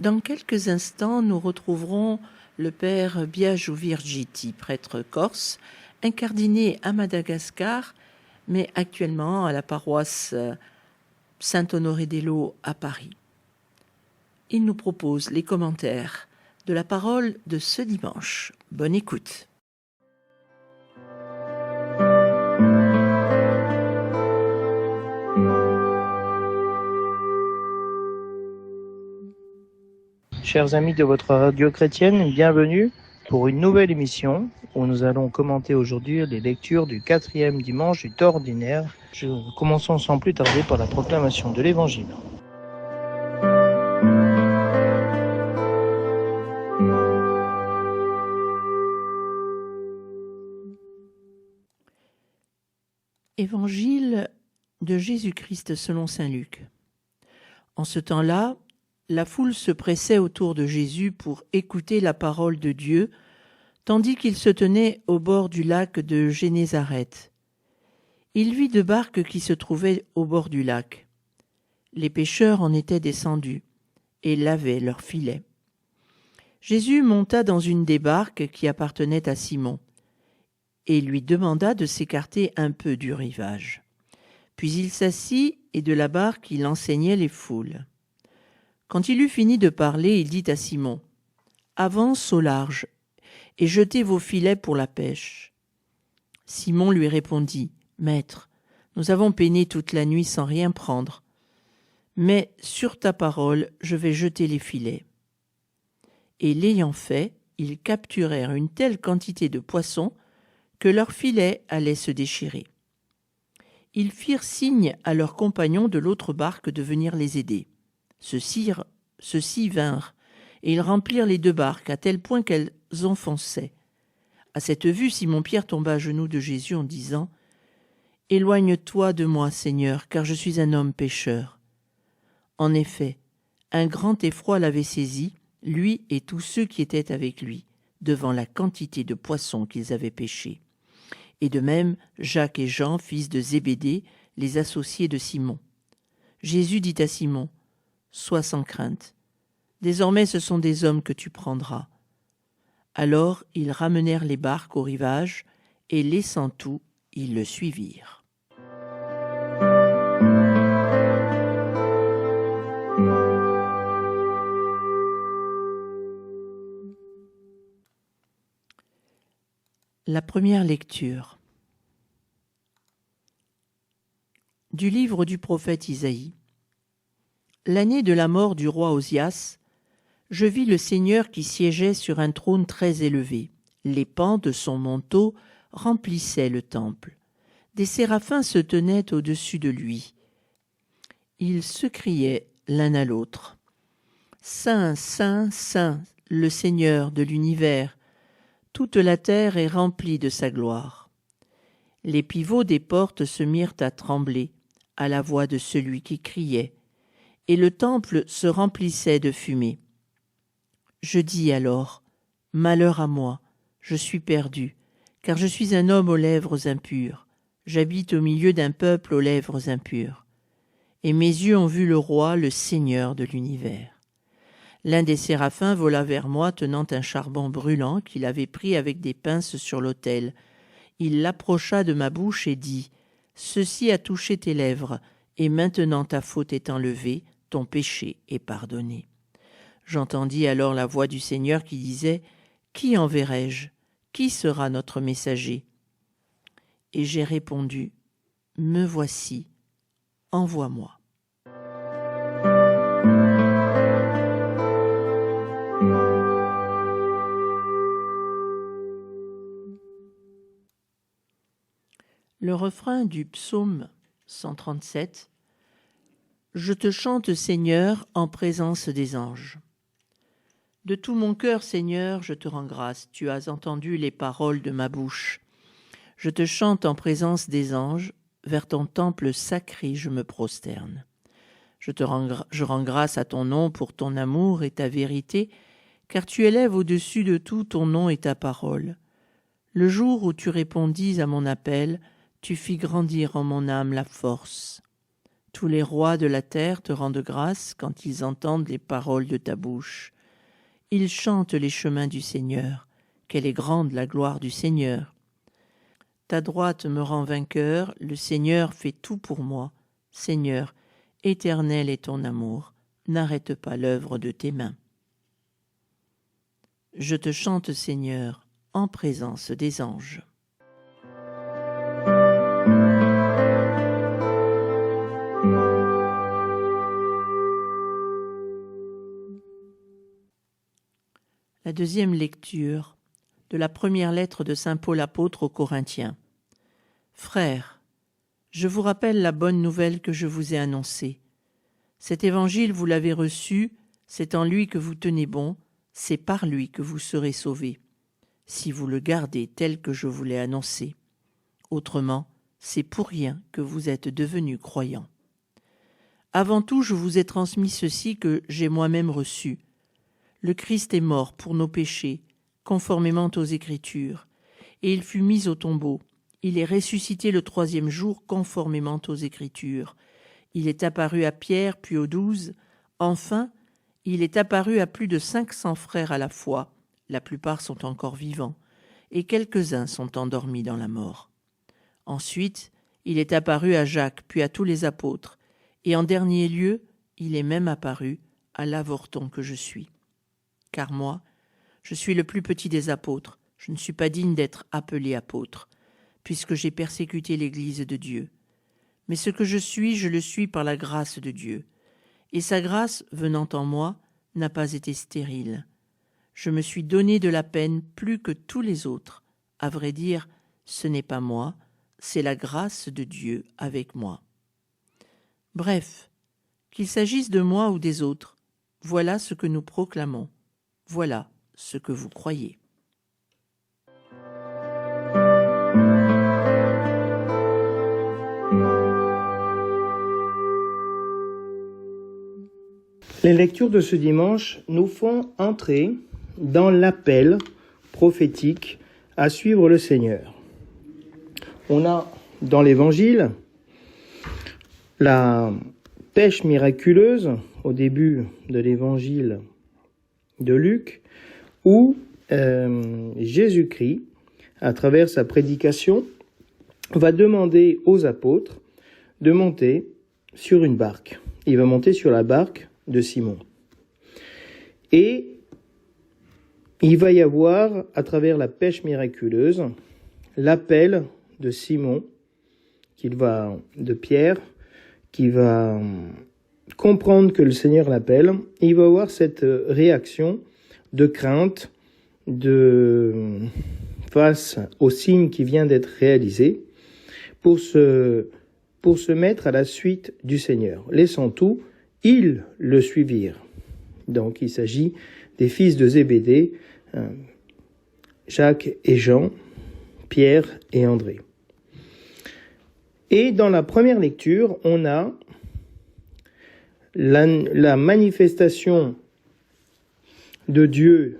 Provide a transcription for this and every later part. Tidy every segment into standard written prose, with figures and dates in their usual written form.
Dans quelques instants, nous retrouverons le père Biagio Virgiti, prêtre corse, incardiné à Madagascar, mais actuellement à la paroisse Saint-Honoré-des-Laux à Paris. Il nous propose les commentaires de la parole de ce dimanche. Bonne écoute. Chers amis de votre radio chrétienne, bienvenue pour une nouvelle émission où nous allons commenter aujourd'hui les lectures du 4e dimanche du temps ordinaire. Commençons sans plus tarder par la proclamation de l'Évangile. Évangile de Jésus-Christ selon saint Luc. En ce temps-là, la foule se pressait autour de Jésus pour écouter la parole de Dieu, tandis qu'il se tenait au bord du lac de Génézareth. Il vit deux barques qui se trouvaient au bord du lac. Les pêcheurs en étaient descendus et lavaient leurs filets. Jésus monta dans une des barques qui appartenait à Simon et lui demanda de s'écarter un peu du rivage. Puis il s'assit et de la barque il enseignait les foules. Quand il eut fini de parler, il dit à Simon : « Avance au large et jetez vos filets pour la pêche. » Simon lui répondit : « Maître, nous avons peiné toute la nuit sans rien prendre, mais sur ta parole, je vais jeter les filets. » Et l'ayant fait, ils capturèrent une telle quantité de poissons que leurs filets allaient se déchirer. Ils firent signe à leurs compagnons de l'autre barque de venir les aider. Ceux-ci vinrent, et ils remplirent les deux barques à tel point qu'elles enfonçaient. À cette vue, Simon-Pierre tomba à genoux de Jésus en disant : « Éloigne-toi de moi, Seigneur, car je suis un homme pécheur. » En effet, un grand effroi l'avait saisi, lui et tous ceux qui étaient avec lui, devant la quantité de poissons qu'ils avaient pêchés. Et de même, Jacques et Jean, fils de Zébédée, les associés de Simon. Jésus dit à Simon : « Sois sans crainte. Désormais ce sont des hommes que tu prendras. » Alors ils ramenèrent les barques au rivage, et laissant tout, ils le suivirent. La première lecture du livre du prophète Isaïe. L'année de la mort du roi Osias, je vis le Seigneur qui siégeait sur un trône très élevé. Les pans de son manteau remplissaient le temple. Des séraphins se tenaient au-dessus de lui. Ils se criaient l'un à l'autre : « Saint, Saint, Saint, le Seigneur de l'univers, toute la terre est remplie de sa gloire. » Les pivots des portes se mirent à trembler à la voix de celui qui criait, et le temple se remplissait de fumée. Je dis alors : malheur à moi, je suis perdu, car je suis un homme aux lèvres impures. J'habite au milieu d'un peuple aux lèvres impures. Et mes yeux ont vu le roi, le Seigneur de l'univers. L'un des séraphins vola vers moi, tenant un charbon brûlant qu'il avait pris avec des pinces sur l'autel. Il l'approcha de ma bouche et dit : « Ceci a touché tes lèvres, et maintenant ta faute est enlevée, ton péché est pardonné. » J'entendis alors la voix du Seigneur qui disait : « Qui enverrai-je ? Qui sera notre messager ? » Et j'ai répondu : « Me voici, envoie-moi. » Le refrain du psaume 137 : « Je te chante, Seigneur, en présence des anges. » De tout mon cœur, Seigneur, je te rends grâce. Tu as entendu les paroles de ma bouche. Je te chante en présence des anges. Vers ton temple sacré, je me prosterne. Je rends grâce à ton nom pour ton amour et ta vérité, car tu élèves au-dessus de tout ton nom et ta parole. Le jour où tu répondis à mon appel, tu fis grandir en mon âme la force. Tous les rois de la terre te rendent grâce quand ils entendent les paroles de ta bouche. Ils chantent les chemins du Seigneur. Quelle est grande la gloire du Seigneur! Ta droite me rend vainqueur, le Seigneur fait tout pour moi. Seigneur, éternel est ton amour, n'arrête pas l'œuvre de tes mains. Je te chante, Seigneur, en présence des anges. La deuxième lecture de la première lettre de saint Paul apôtre aux Corinthiens. Frères, je vous rappelle la bonne nouvelle que je vous ai annoncée. Cet évangile, vous l'avez reçu, c'est en lui que vous tenez bon, c'est par lui que vous serez sauvés, si vous le gardez tel que je vous l'ai annoncé. Autrement, c'est pour rien que vous êtes devenus croyants. Avant tout, je vous ai transmis ceci que j'ai moi-même reçu. Le Christ est mort pour nos péchés, conformément aux Écritures, et il fut mis au tombeau. Il est ressuscité le 3e jour, conformément aux Écritures. Il est apparu à Pierre, puis aux 12. Enfin, il est apparu à plus de 500 frères à la fois. La plupart sont encore vivants, et quelques-uns sont endormis dans la mort. Ensuite, il est apparu à Jacques, puis à tous les apôtres, et en dernier lieu, il est même apparu à l'avorton que je suis. Car moi, je suis le plus petit des apôtres, je ne suis pas digne d'être appelé apôtre, puisque j'ai persécuté l'Église de Dieu. Mais ce que je le suis par la grâce de Dieu. Et sa grâce, venant en moi, n'a pas été stérile. Je me suis donné de la peine plus que tous les autres. À vrai dire, ce n'est pas moi, c'est la grâce de Dieu avec moi. Bref, qu'il s'agisse de moi ou des autres, voilà ce que nous proclamons. Voilà ce que vous croyez. Les lectures de ce dimanche nous font entrer dans l'appel prophétique à suivre le Seigneur. On a dans l'Évangile la pêche miraculeuse au début de l'Évangile de Luc, où Jésus-Christ, à travers sa prédication, va demander aux apôtres de monter sur une barque. Il va monter sur la barque de Simon. Et il va y avoir, à travers la pêche miraculeuse, l'appel de Simon, de Pierre, qui va comprendre que le Seigneur l'appelle, et il va avoir cette réaction de crainte face au signe qui vient d'être réalisé, pour se mettre à la suite du Seigneur. Laissant tout, ils le suivirent. Donc il s'agit des fils de Zébédée, Jacques et Jean, Pierre et André. Et dans la première lecture, on a la manifestation de Dieu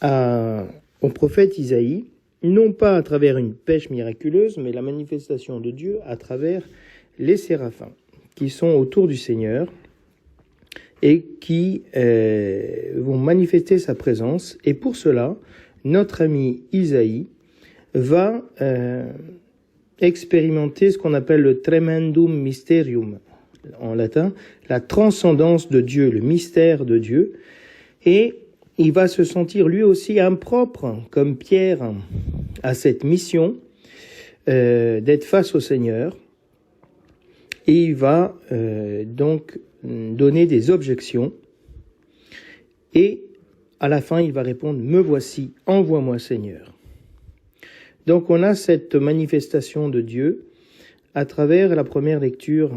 au prophète Isaïe, non pas à travers une pêche miraculeuse, mais la manifestation de Dieu à travers les séraphins qui sont autour du Seigneur et qui vont manifester sa présence. Et pour cela, notre ami Isaïe va expérimenter ce qu'on appelle le tremendum mysterium, en latin, la transcendance de Dieu, le mystère de Dieu, et il va se sentir lui aussi impropre, comme Pierre, à cette mission d'être face au Seigneur, et il va donc donner des objections, et à la fin il va répondre « Me voici, envoie-moi Seigneur ». Donc on a cette manifestation de Dieu à travers la première lecture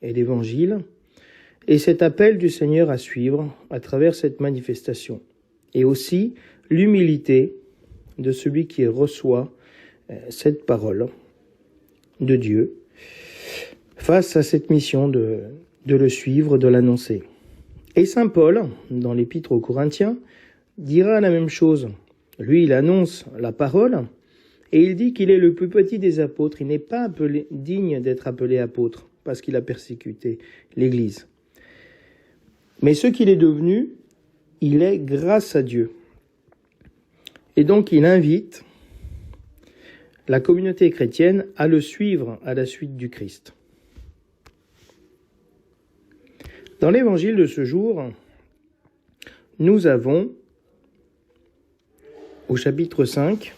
et l'Évangile, et cet appel du Seigneur à suivre à travers cette manifestation, et aussi l'humilité de celui qui reçoit cette parole de Dieu face à cette mission de le suivre, de l'annoncer. Et saint Paul, dans l'Épître aux Corinthiens, dira la même chose. Lui, il annonce la parole, et il dit qu'il est le plus petit des apôtres. Il n'est pas digne d'être appelé apôtre, parce qu'il a persécuté l'Église. Mais ce qu'il est devenu, il est grâce à Dieu. Et donc il invite la communauté chrétienne à le suivre à la suite du Christ. Dans l'évangile de ce jour, nous avons, au chapitre 5,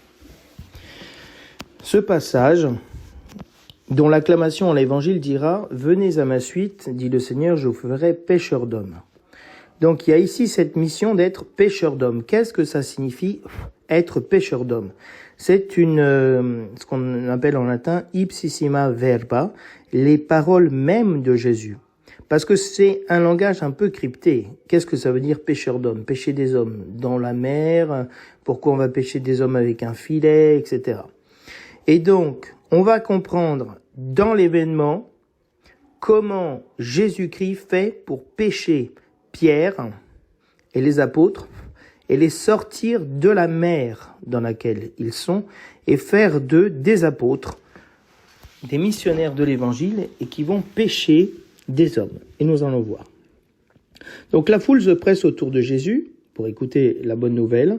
ce passage dont l'acclamation en l'évangile dira « Venez à ma suite, dit le Seigneur, je vous ferai pêcheur d'hommes ». Donc il y a ici cette mission d'être pêcheur d'hommes. Qu'est-ce que ça signifie être pêcheur d'hommes? C'est ce qu'on appelle en latin ipsissima verba, les paroles mêmes de Jésus. Parce que c'est un langage un peu crypté. Qu'est-ce que ça veut dire pêcheur d'hommes? Pêcher des hommes dans la mer, pourquoi on va pêcher des hommes avec un filet, etc. Et donc, on va comprendre dans l'événement comment Jésus-Christ fait pour pêcher Pierre et les apôtres et les sortir de la mer dans laquelle ils sont et faire d'eux des apôtres, des missionnaires de l'évangile et qui vont pêcher des hommes. Et nous allons voir. Donc la foule se presse autour de Jésus pour écouter la bonne nouvelle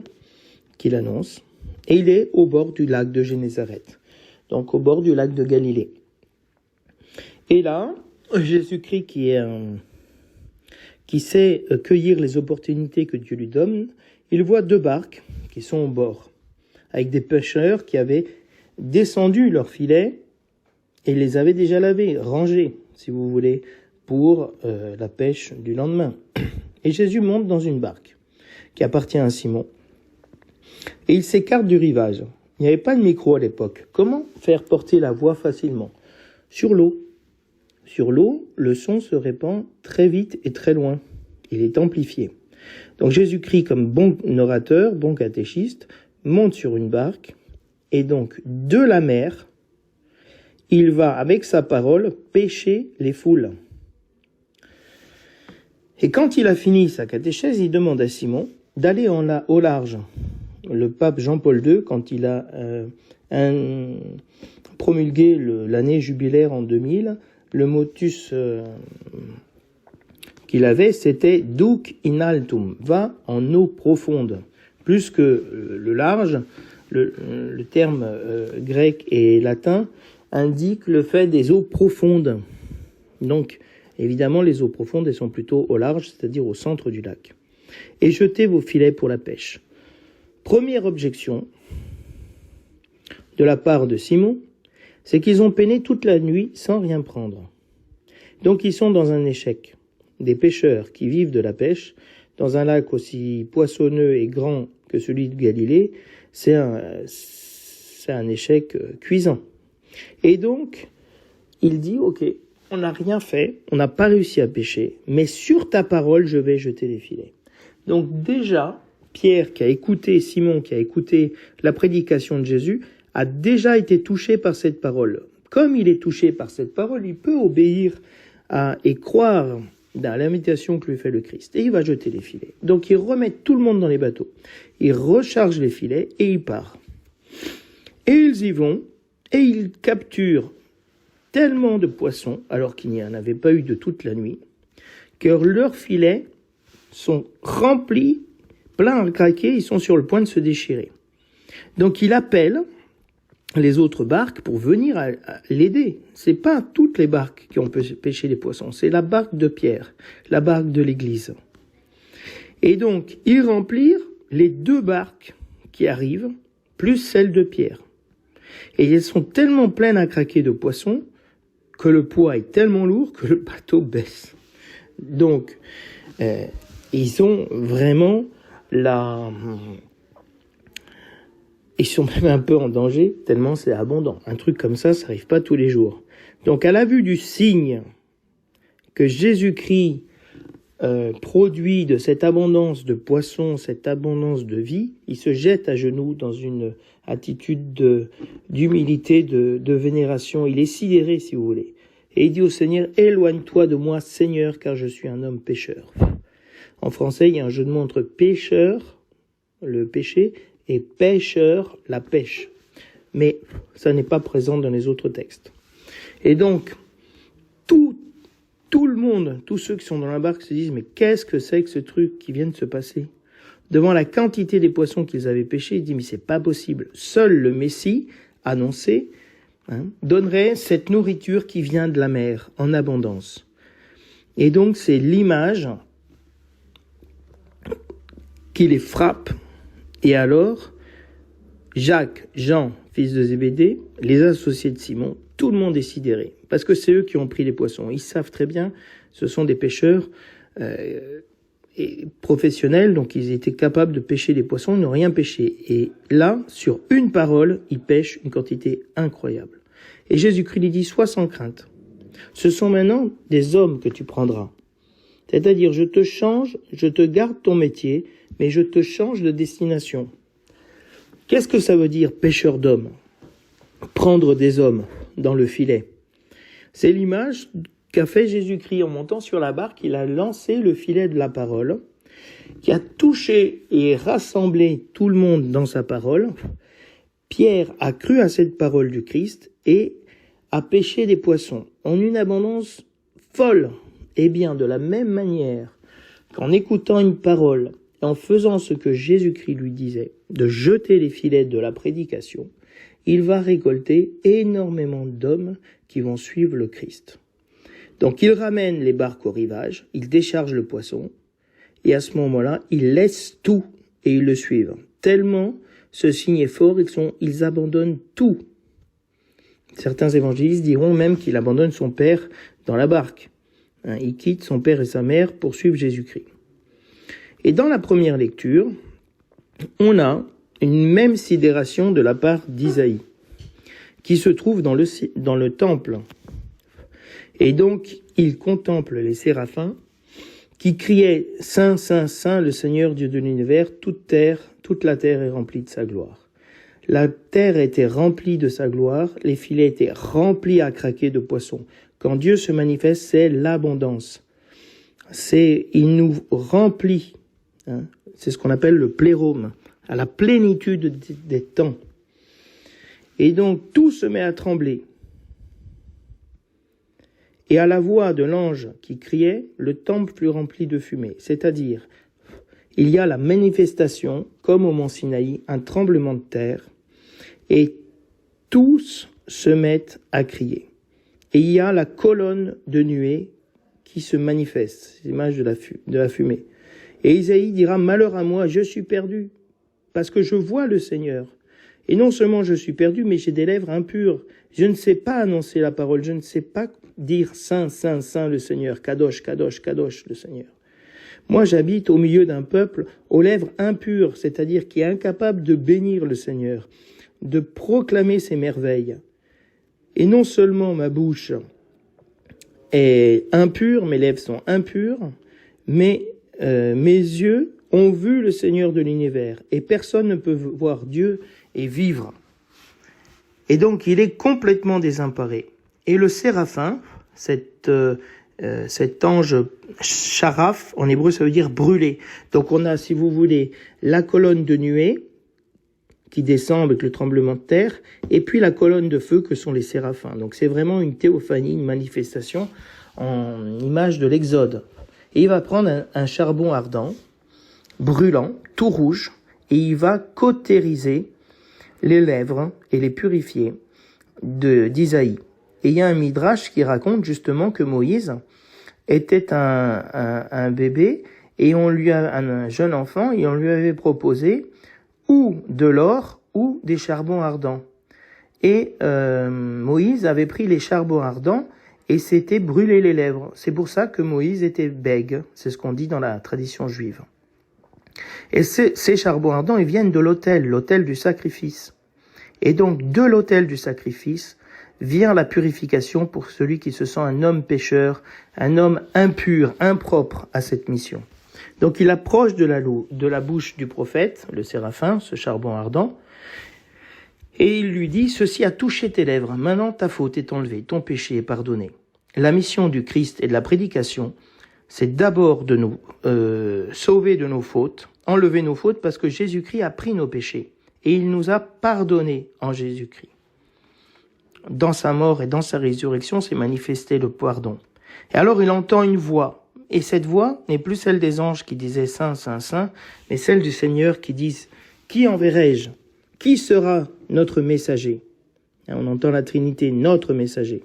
qu'il annonce et il est au bord du lac de Génézareth, donc au bord du lac de Galilée. Et là, Jésus-Christ qui sait cueillir les opportunités que Dieu lui donne, il voit 2 barques qui sont au bord, avec des pêcheurs qui avaient descendu leurs filets et les avaient déjà lavés, rangés, si vous voulez, pour la pêche du lendemain. Et Jésus monte dans une barque qui appartient à Simon. Et il s'écarte du rivage. Il n'y avait pas de micro à l'époque. Comment faire porter la voix facilement? Sur l'eau. Sur l'eau, le son se répand très vite et très loin. Il est amplifié. Donc Jésus-Christ, comme bon orateur, bon catéchiste, monte sur une barque et donc de la mer, il va avec sa parole pêcher les foules. Et quand il a fini sa catéchèse, il demande à Simon d'aller au large. Le pape Jean-Paul II, quand il a promulgué l'année jubilaire en 2000, le motus qu'il avait, c'était « duc in altum », va en eau profonde. Plus que le large, le terme grec et latin indique le fait des eaux profondes. Donc, évidemment, les eaux profondes, elles sont plutôt au large, c'est-à-dire au centre du lac. Et jetez vos filets pour la pêche. Première objection de la part de Simon, c'est qu'ils ont peiné toute la nuit sans rien prendre. Donc ils sont dans un échec. Des pêcheurs qui vivent de la pêche, dans un lac aussi poissonneux et grand que celui de Galilée, c'est un échec cuisant. Et donc, il dit, ok, on n'a rien fait, on n'a pas réussi à pêcher, mais sur ta parole, je vais jeter les filets. Donc déjà, Pierre, qui a écouté, Simon, qui a écouté la prédication de Jésus, a déjà été touché par cette parole. Comme il est touché par cette parole, il peut obéir et croire dans l'invitation que lui fait le Christ. Et il va jeter les filets. Donc il remet tout le monde dans les bateaux. Il recharge les filets et il part. Et ils y vont et ils capturent tellement de poissons, alors qu'il n'y en avait pas eu de toute la nuit, que leurs filets sont remplis, pleins à craquer, ils sont sur le point de se déchirer. Donc il appelle les autres barques pour venir à l'aider. C'est pas toutes les barques qui ont pêché les poissons, c'est la barque de Pierre, la barque de l'Église. Et donc, ils remplirent les 2 barques qui arrivent, plus celle de Pierre. Et elles sont tellement pleines à craquer de poissons que le poids est tellement lourd que le bateau baisse. Donc, ils ont vraiment ils sont même un peu en danger, tellement c'est abondant. Un truc comme ça n'arrive pas tous les jours. Donc, à la vue du signe que Jésus-Christ produit de cette abondance de poissons, cette abondance de vie, il se jette à genoux dans une attitude d'humilité, de vénération. Il est sidéré, si vous voulez. Et il dit au Seigneur, « Éloigne-toi de moi, Seigneur, car je suis un homme pécheur. » En français, il y a un jeu de mots entre pécheur, le péché, et pêcheur, la pêche. Mais ça n'est pas présent dans les autres textes. Et donc, tout le monde, tous ceux qui sont dans la barque se disent, mais qu'est-ce que c'est que ce truc qui vient de se passer? Devant la quantité des poissons qu'ils avaient pêchés, ils disent, mais c'est pas possible. Seul le Messie, annoncé, donnerait cette nourriture qui vient de la mer, en abondance. Et donc, c'est l'image qui les frappe. Et alors, Jacques, Jean, fils de Zébédée, les associés de Simon, tout le monde est sidéré. Parce que c'est eux qui ont pris les poissons. Ils savent très bien, ce sont des pêcheurs et professionnels, donc ils étaient capables de pêcher des poissons, ils n'ont rien pêché. Et là, sur une parole, ils pêchent une quantité incroyable. Et Jésus-Christ lui dit, sois sans crainte. Ce sont maintenant des hommes que tu prendras. C'est-à-dire, je te change, je te garde ton métier, mais je te change de destination. Qu'est-ce que ça veut dire, pêcheur d'hommes? Prendre des hommes dans le filet. C'est l'image qu'a fait Jésus-Christ en montant sur la barque. Il a lancé le filet de la parole, qui a touché et rassemblé tout le monde dans sa parole. Pierre a cru à cette parole du Christ et a pêché des poissons en une abondance folle. Eh bien, de la même manière qu'en écoutant une parole et en faisant ce que Jésus-Christ lui disait, de jeter les filets de la prédication, il va récolter énormément d'hommes qui vont suivre le Christ. Donc il ramène les barques au rivage, il décharge le poisson, et à ce moment-là, il laisse tout et ils le suivent. Tellement ce signe est fort, ils abandonnent tout. Certains évangélistes diront même qu'il abandonne son père dans la barque. Il quitte son père et sa mère pour suivre Jésus-Christ. Et dans la première lecture, on a une même sidération de la part d'Isaïe, qui se trouve dans le temple. Et donc, il contemple les séraphins, qui criaient « Saint, Saint, Saint, le Seigneur Dieu de l'univers, toute la terre est remplie de sa gloire. » La terre était remplie de sa gloire, les filets étaient remplis à craquer de poissons. Quand Dieu se manifeste, c'est l'abondance. Il nous remplit, c'est ce qu'on appelle le plérome, à la plénitude des temps. Et donc tout se met à trembler. Et à la voix de l'ange qui criait, le temple fut rempli de fumée. C'est-à-dire, il y a la manifestation, comme au mont Sinaï, un tremblement de terre, et tous se mettent à crier. Et il y a la colonne de nuée qui se manifeste, c'est l'image de la fumée. Et Isaïe dira, malheur à moi, je suis perdu, parce que je vois le Seigneur. Et non seulement je suis perdu, mais j'ai des lèvres impures. Je ne sais pas annoncer la parole, je ne sais pas dire Saint, Saint, Saint le Seigneur, Kadosh, Kadosh, Kadosh le Seigneur. Moi, j'habite au milieu d'un peuple aux lèvres impures, c'est-à-dire qui est incapable de bénir le Seigneur, de proclamer ses merveilles. Et non seulement ma bouche est impure, mes lèvres sont impures, mais mes yeux ont vu le Seigneur de l'univers. Et personne ne peut voir Dieu et vivre. Et donc, il est complètement désemparé. Et le séraphin, cet ange charaf, en hébreu, ça veut dire brûler. Donc, on a, si vous voulez, la colonne de nuée qui descend avec le tremblement de terre, et puis la colonne de feu que sont les séraphins. Donc, c'est vraiment une théophanie, une manifestation en image de l'Exode. Et il va prendre un charbon ardent, brûlant, tout rouge, et il va cautériser les lèvres et les purifier d'Isaïe. Et il y a un midrash qui raconte justement que Moïse était un bébé et un jeune enfant, et on lui avait proposé ou de l'or ou des charbons ardents. Et Moïse avait pris les charbons ardents et s'était brûlé les lèvres. C'est pour ça que Moïse était bègue, c'est ce qu'on dit dans la tradition juive. Et ces charbons ardents, ils viennent de l'autel du sacrifice. Et donc, de l'autel du sacrifice, vient la purification pour celui qui se sent un homme pécheur, un homme impur, impropre à cette mission. Donc, il approche de la bouche du prophète, le séraphin, ce charbon ardent, et il lui dit, ceci a touché tes lèvres, maintenant ta faute est enlevée, ton péché est pardonné. La mission du Christ et de la prédication, c'est d'abord de nous sauver de nos fautes, enlever nos fautes, parce que Jésus-Christ a pris nos péchés et il nous a pardonnés en Jésus-Christ. dans sa mort et dans sa résurrection, s'est manifesté le pardon. Et alors il entend une voix. Et cette voix n'est plus celle des anges qui disaient « Saint, Saint, Saint », mais celle du Seigneur qui dit « Qui enverrai-je ? Qui sera notre messager ?» On entend la Trinité, notre messager.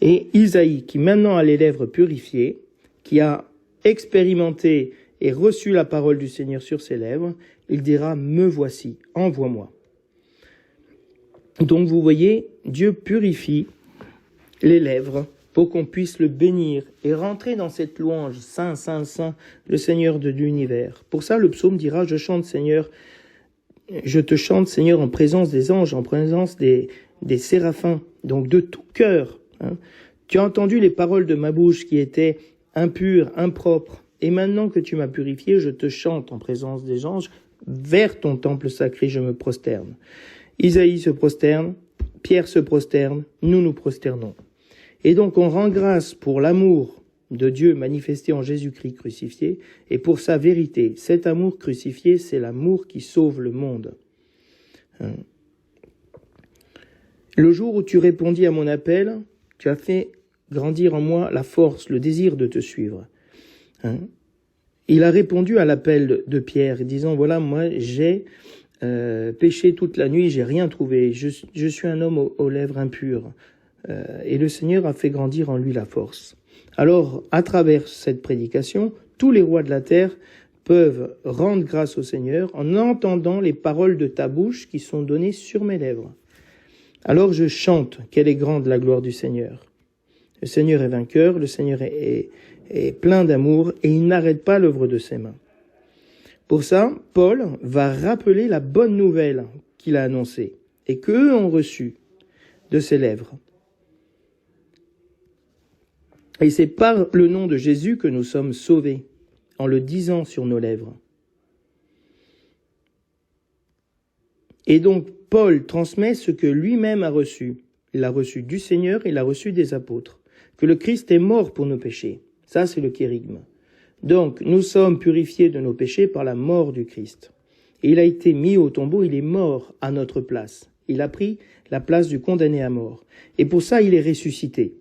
Et Isaïe, qui maintenant a les lèvres purifiées, qui a expérimenté et reçu la parole du Seigneur sur ses lèvres, il dira « Me voici, envoie-moi ». Donc vous voyez, Dieu purifie les lèvres pour qu'on puisse le bénir et rentrer dans cette louange, Saint, Saint, Saint, le Seigneur de l'univers. Pour ça, le psaume dira, je te chante, Seigneur, en présence des anges, en présence des séraphins, donc de tout cœur. Tu as entendu les paroles de ma bouche qui étaient impures, impropres, et maintenant que tu m'as purifié, je te chante en présence des anges, vers ton temple sacré, je me prosterne. Isaïe se prosterne, Pierre se prosterne, nous nous prosternons. Et donc on rend grâce pour l'amour de Dieu manifesté en Jésus-Christ crucifié et pour sa vérité. Cet amour crucifié, c'est l'amour qui sauve le monde. Le jour où tu répondis à mon appel, tu as fait grandir en moi la force, le désir de te suivre. Il a répondu à l'appel de Pierre, disant, voilà, moi j'ai péché toute la nuit, j'ai rien trouvé, je suis un homme aux lèvres impures. Et le Seigneur a fait grandir en lui la force. Alors, à travers cette prédication, tous les rois de la terre peuvent rendre grâce au Seigneur en entendant les paroles de ta bouche qui sont données sur mes lèvres. Alors je chante, quelle est grande la gloire du Seigneur. Le Seigneur est vainqueur, le Seigneur est plein d'amour et il n'arrête pas l'œuvre de ses mains. Pour ça, Paul va rappeler la bonne nouvelle qu'il a annoncée et qu'eux ont reçue de ses lèvres. Et c'est par le nom de Jésus que nous sommes sauvés, en le disant sur nos lèvres. Et donc, Paul transmet ce que lui-même a reçu. Il l'a reçu du Seigneur, il l'a reçu des apôtres. Que le Christ est mort pour nos péchés. Ça, c'est le kérygme. Donc, nous sommes purifiés de nos péchés par la mort du Christ. Et il a été mis au tombeau, il est mort à notre place. Il a pris la place du condamné à mort. Et pour ça, il est ressuscité.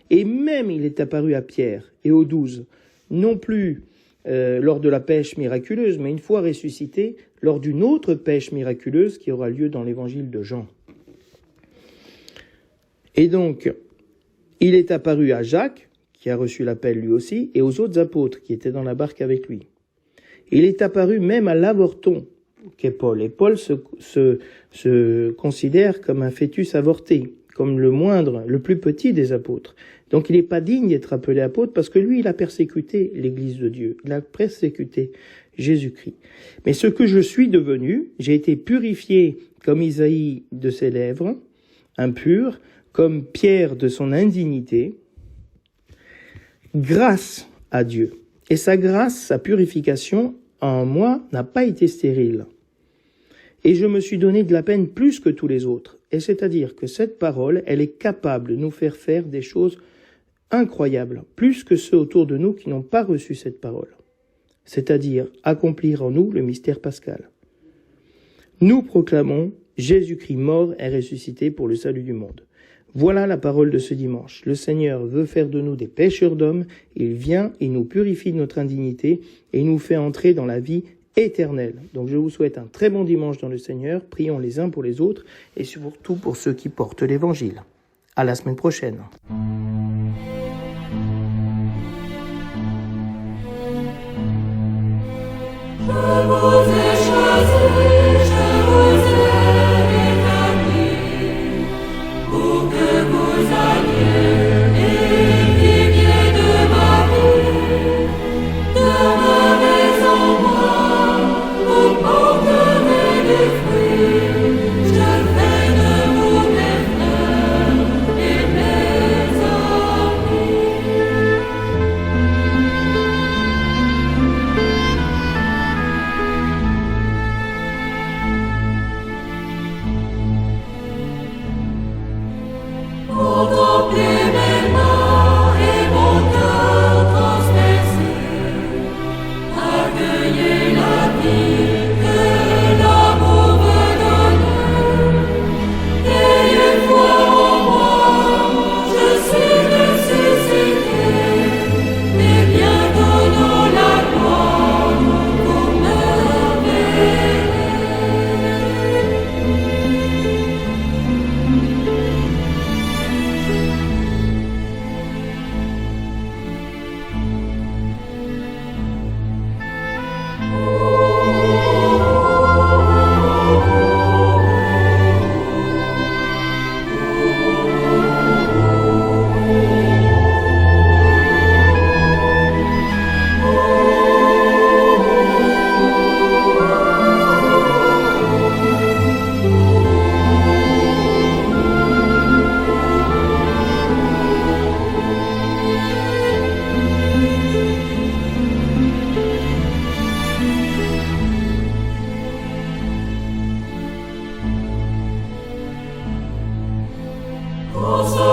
Et même il est apparu à Pierre et aux 12, non plus lors de la pêche miraculeuse, mais une fois ressuscité, lors d'une autre pêche miraculeuse qui aura lieu dans l'évangile de Jean. Et donc, il est apparu à Jacques, qui a reçu l'appel lui aussi, et aux autres apôtres qui étaient dans la barque avec lui. Il est apparu même à l'avorton, qu'est Paul. Et Paul se considère comme un fœtus avorté, comme le moindre, le plus petit des apôtres. Donc il n'est pas digne d'être appelé apôtre parce que lui, il a persécuté l'Église de Dieu. Il a persécuté Jésus-Christ. Mais ce que je suis devenu, j'ai été purifié comme Isaïe de ses lèvres, impur, comme Pierre de son indignité, grâce à Dieu. Et sa grâce, sa purification en moi n'a pas été stérile. Et je me suis donné de la peine plus que tous les autres. Et c'est-à-dire que cette parole, elle est capable de nous faire des choses incroyables, plus que ceux autour de nous qui n'ont pas reçu cette parole. C'est-à-dire accomplir en nous le mystère pascal. Nous proclamons Jésus-Christ mort et ressuscité pour le salut du monde. Voilà la parole de ce dimanche. Le Seigneur veut faire de nous des pêcheurs d'hommes. Il vient, il nous purifie de notre indignité et il nous fait entrer dans la vie éternelle. Donc je vous souhaite un très bon dimanche dans le Seigneur. Prions les uns pour les autres et surtout pour ceux qui portent l'Évangile. À la semaine prochaine. Je vous ai choisi, je vous ai établi, pour que vous alliez et viviez de ma vie. Demeurez en moi, vous porterez des fruits. Je fais de vous mes frères et mes Au